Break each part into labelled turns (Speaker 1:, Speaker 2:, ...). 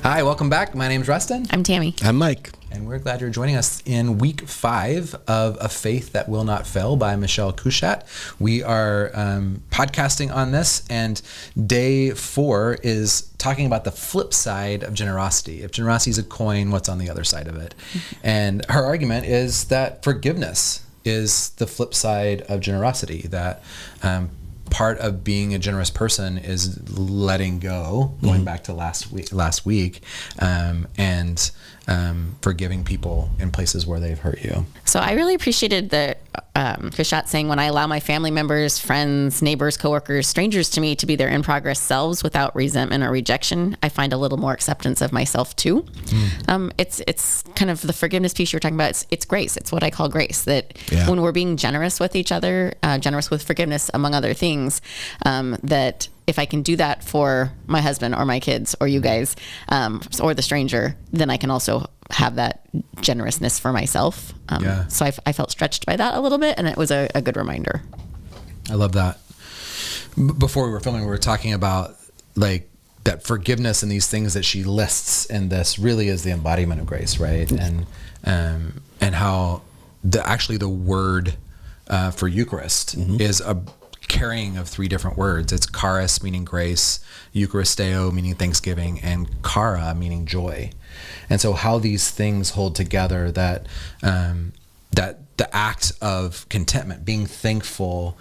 Speaker 1: Hi, welcome back. My name's Rustin.
Speaker 2: I'm Tammy.
Speaker 3: I'm Mike.
Speaker 1: And we're glad you're joining us in week 5 of A Faith That Will Not Fail by Michelle Couchat. We are podcasting on this, and day 4 is talking about the flip side of generosity. If generosity is a coin, what's on the other side of it? And her argument is that forgiveness is the flip side of generosity, that part of being a generous person is letting go, going back to last week, and forgiving people in places where they've hurt you.
Speaker 2: So I really appreciated the Couchat saying, when I allow my family members, friends, neighbors, coworkers, strangers to me to be their in-progress selves without resentment or rejection, I find a little more acceptance of myself too. It's kind of the forgiveness piece you were talking about. It's grace. It's what I call grace, that when we're being generous with each other, generous with forgiveness, among other things, that if I can do that for my husband or my kids or you guys, or the stranger, then I can also have that generousness for myself. So I felt stretched by that a little bit, and it was a good reminder.
Speaker 1: I love that. Before we were filming, we were talking about like that forgiveness and these things that she lists in this really is the embodiment of grace, right? And how the word for Eucharist is a carrying of 3 different words. It's charis, meaning grace, Eucharisteo, meaning thanksgiving, and chara, meaning joy. And so how these things hold together, that the act of contentment, being thankful,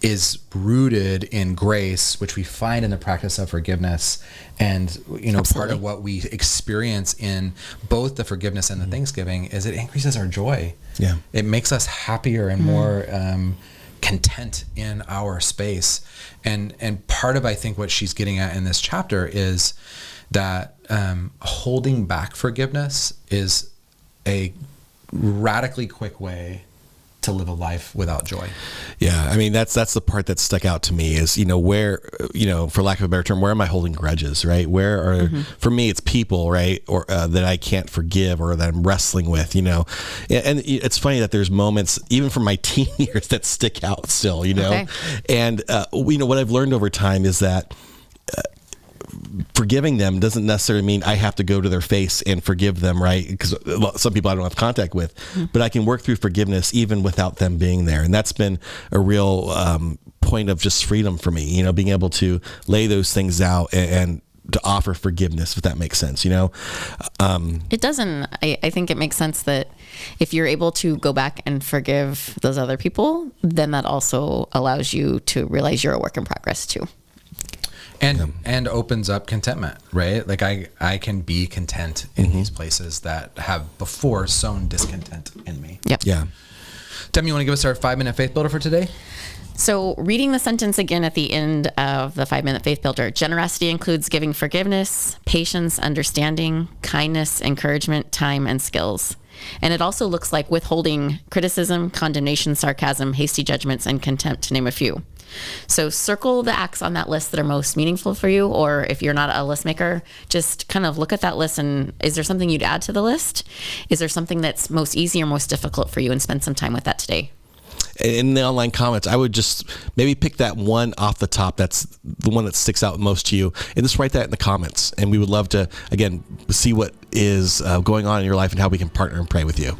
Speaker 1: is rooted in grace, which we find in the practice of forgiveness. And, part of what we experience in both the forgiveness and the thanksgiving is it increases our joy. Yeah. It makes us happier and more content in our space. And part of, I think, what she's getting at in this chapter is that holding back forgiveness is a radically quick way to live a life without joy.
Speaker 3: Yeah, I mean, that's the part that stuck out to me is, where, for lack of a better term, where am I holding grudges, right? Where are, for me, it's people, right? Or that I can't forgive or that I'm wrestling with, And it's funny that there's moments, even from my teen years, that stick out still, Okay. And, what I've learned over time is that forgiving them doesn't necessarily mean I have to go to their face and forgive them, right? Because some people I don't have contact with, but I can work through forgiveness even without them being there. And that's been a real point of just freedom for me, being able to lay those things out and to offer forgiveness, if that makes sense, It doesn't.
Speaker 2: I think it makes sense that if you're able to go back and forgive those other people, then that also allows you to realize you're a work in progress too.
Speaker 1: And opens up contentment, right? Like I can be content in these places that have before sown discontent in me.
Speaker 2: Yep.
Speaker 3: Yeah.
Speaker 1: Tim, you want to give us our 5-minute faith builder for today?
Speaker 2: So reading the sentence again at the end of the 5-minute faith builder, generosity includes giving forgiveness, patience, understanding, kindness, encouragement, time, and skills. And it also looks like withholding criticism, condemnation, sarcasm, hasty judgments, and contempt, to name a few. So circle the acts on that list that are most meaningful for you, or if you're not a list maker, just kind of look at that list and is there something you'd add to the list? Is there something that's most easy or most difficult for you, and spend some time with that today?
Speaker 3: In the online comments, I would just maybe pick that one off the top. That's the one that sticks out most to you, and just write that in the comments. And we would love to, again, see what is going on in your life and how we can partner and pray with you.